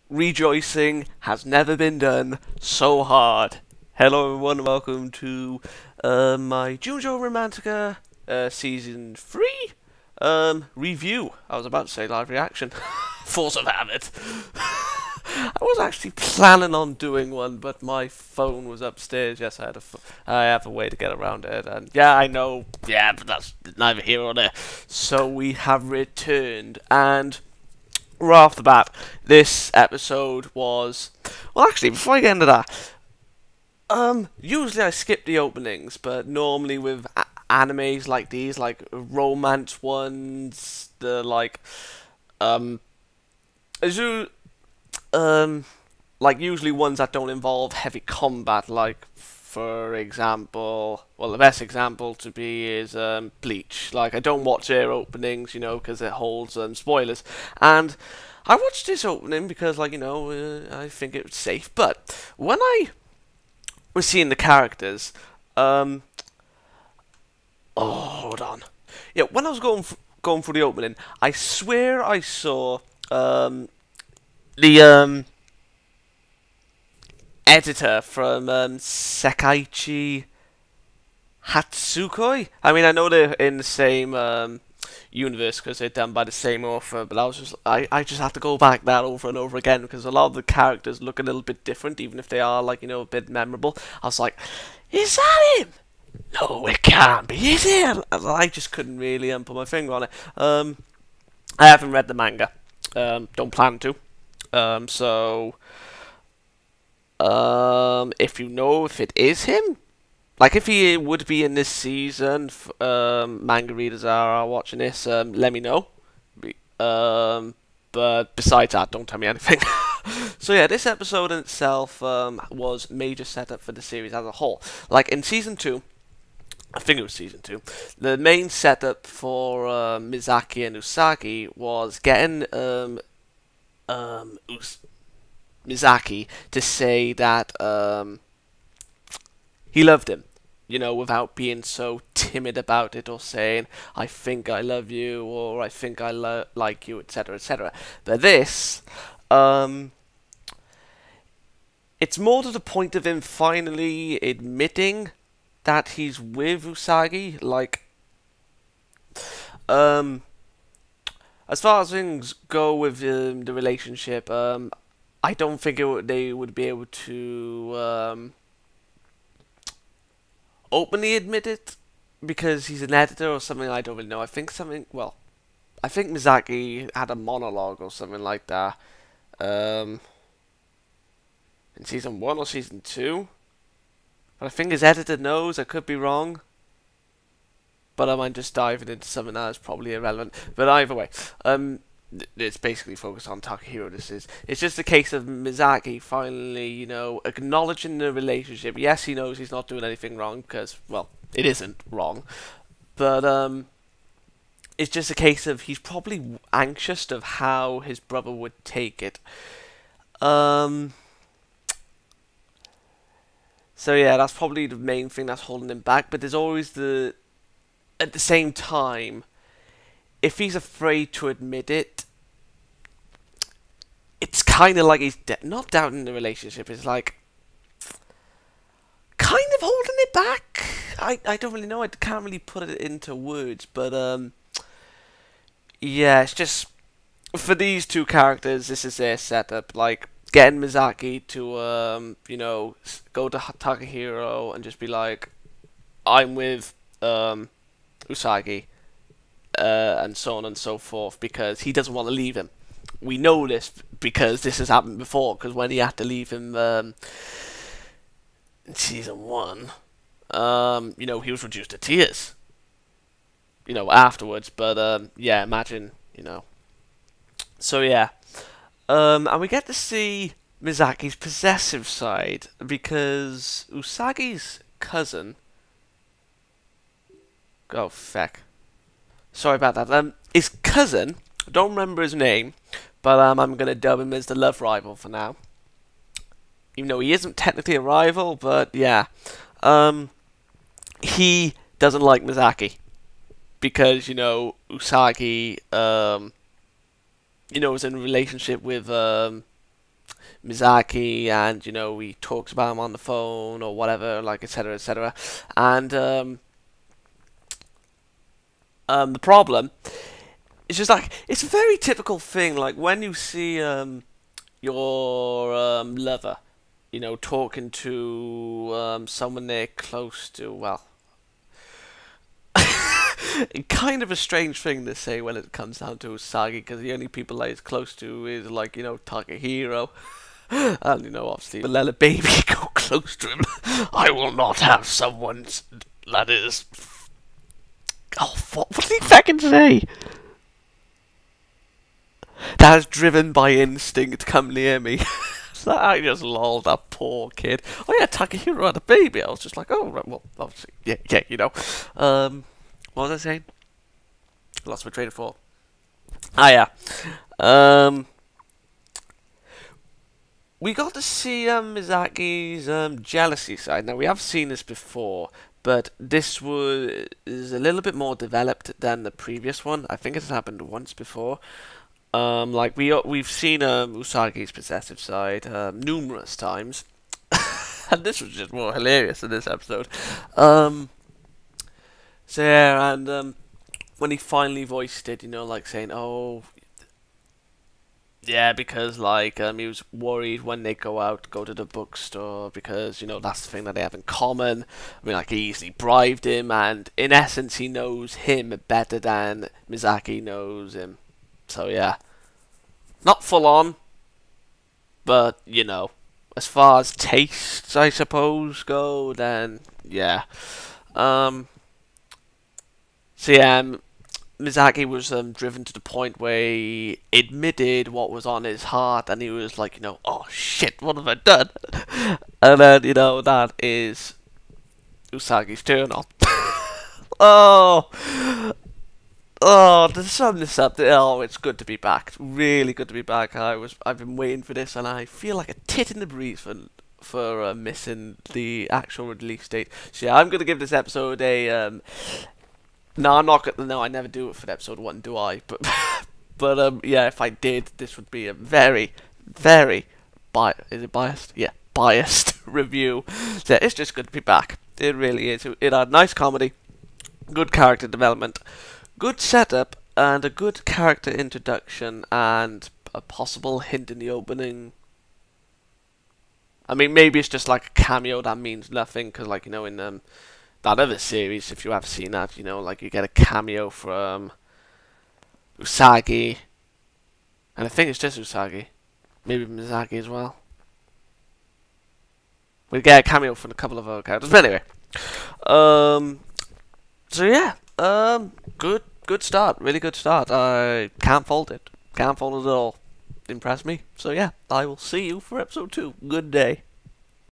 rejoicing has never been done so hard. Hello everyone, welcome to my Junjou Romantica season 3 review. I was about to say live reaction. Force of habit. I was actually planning on doing one, but my phone was upstairs. Yes, I have a way to get around it, and yeah, I know. Yeah, but that's neither here nor there. So we have returned, and right off the bat, this episode was well. Actually, before I get into that, usually I skip the openings, but normally with animes like these, like romance ones, the um, as you like usually ones that don't involve heavy combat, like for example, well, the best example to be is Bleach. Like, I don't watch their openings, because it holds spoilers, and I watched this opening because, like, I think it was safe. But when I was seeing the characters, oh, hold on, yeah, when I was going through the opening, I swear I saw the editor from Sekaiichi Hatsukoi. I mean, I know they're in the same universe because they're done by the same author, but I just have to go back that over and over again because a lot of the characters look a little bit different, even if they are, like, a bit memorable. I was like, is that him? No, it can't be. Is it? I just couldn't really put my finger on it. I haven't read the manga. Don't plan to. So if you know if it is him, like if he would be in this season, manga readers are watching this, let me know. But besides that, don't tell me anything. So yeah, this episode in itself was major setup for the series as a whole. Like in season 2, I think it was season 2, the main setup for Misaki and Usagi was getting Misaki to say that he loved him, without being so timid about it or saying, I think I love you, or I think I like you, etc., etc. But this, it's more to the point of him finally admitting that he's with Usagi. Like, as far as things go with the relationship, I don't think they would be able to openly admit it because he's an editor or something. I don't really know. I think something. Well, I think Misaki had a monologue or something like that. In season 1 or season 2. But I think his editor knows. I could be wrong. But I might just diving into something that is probably irrelevant. But either way, it's basically focused on Takahiro. It's just a case of Misaki finally, acknowledging the relationship. Yes, he knows he's not doing anything wrong because, well, it isn't wrong. But it's just a case of he's probably anxious of how his brother would take it. So yeah, that's probably the main thing that's holding him back. But there's always at the same time, if he's afraid to admit it, it's kind of like he's not doubting the relationship. It's like kind of holding it back. I don't really know. I can't really put it into words, but yeah, it's just for these two characters. This is their setup. Like getting Misaki to go to Takahiro and just be like, I'm with Usagi, and so on and so forth, because he doesn't want to leave him. We know this because this has happened before, because when he had to leave him in season 1, he was reduced to tears, afterwards. But yeah, imagine, So yeah, and we get to see Misaki's possessive side, because Usagi's cousin, oh feck, sorry about that. His cousin, I don't remember his name, but I'm gonna dub him as the love rival for now. Even though he isn't technically a rival, but yeah, he doesn't like Misaki because Usagi, is in a relationship with Misaki, and he talks about him on the phone or whatever, like etc. etc. And the problem is just like it's a very typical thing, like when you see your lover, talking to someone they're close to. Well, kind of a strange thing to say when it comes down to Usagi, because the only people that he's close to is like Takahiro, and obviously but let a baby go close to him. I will not have someone that is. Oh, what did he fucking say? That is driven by instinct. Come near me. So I just lolled that poor kid. Oh yeah, Takahiro had a baby. I was just like, oh right, well, obviously, yeah. What was I saying? I lost my train of thought. Ah yeah. We got to see Misaki's jealousy side. Now we have seen this before, but this is a little bit more developed than the previous one. I think it's happened once before. Like we've seen Usagi's possessive side numerous times, and this was just more hilarious in this episode. So yeah, and when he finally voiced it, like saying, "Oh, yeah," because like he was worried when they go to the bookstore, because that's the thing that they have in common. I mean, like he easily bribed him, and in essence, he knows him better than Misaki knows him. So yeah, not full on, but as far as tastes, I suppose, go, then yeah. So yeah, Misaki was driven to the point where he admitted what was on his heart, and he was like, oh shit, what have I done? And then that is Usagi's turn on. To sum this up, it's good to be back. Really good to be back. I've been waiting for this, and I feel like a tit in the breeze for missing the actual release date. So yeah, I'm gonna give this episode a No, I'm not gonna. No, I never do it for episode 1, do I? But yeah, if I did, this would be a very, very is it biased? Yeah, biased review. So it's just good to be back. It really is. It had nice comedy, good character development, good setup, and a good character introduction, and a possible hint in the opening. I mean, maybe it's just like a cameo that means nothing, because like in that other series, if you have seen that, like you get a cameo from Usagi, and I think it's just Usagi, maybe Misaki as well. We get a cameo from a couple of other characters, but anyway. So yeah, good start, really good start. I can't fault it, at all. Impressed me. So yeah, I will see you for episode 2. Good day.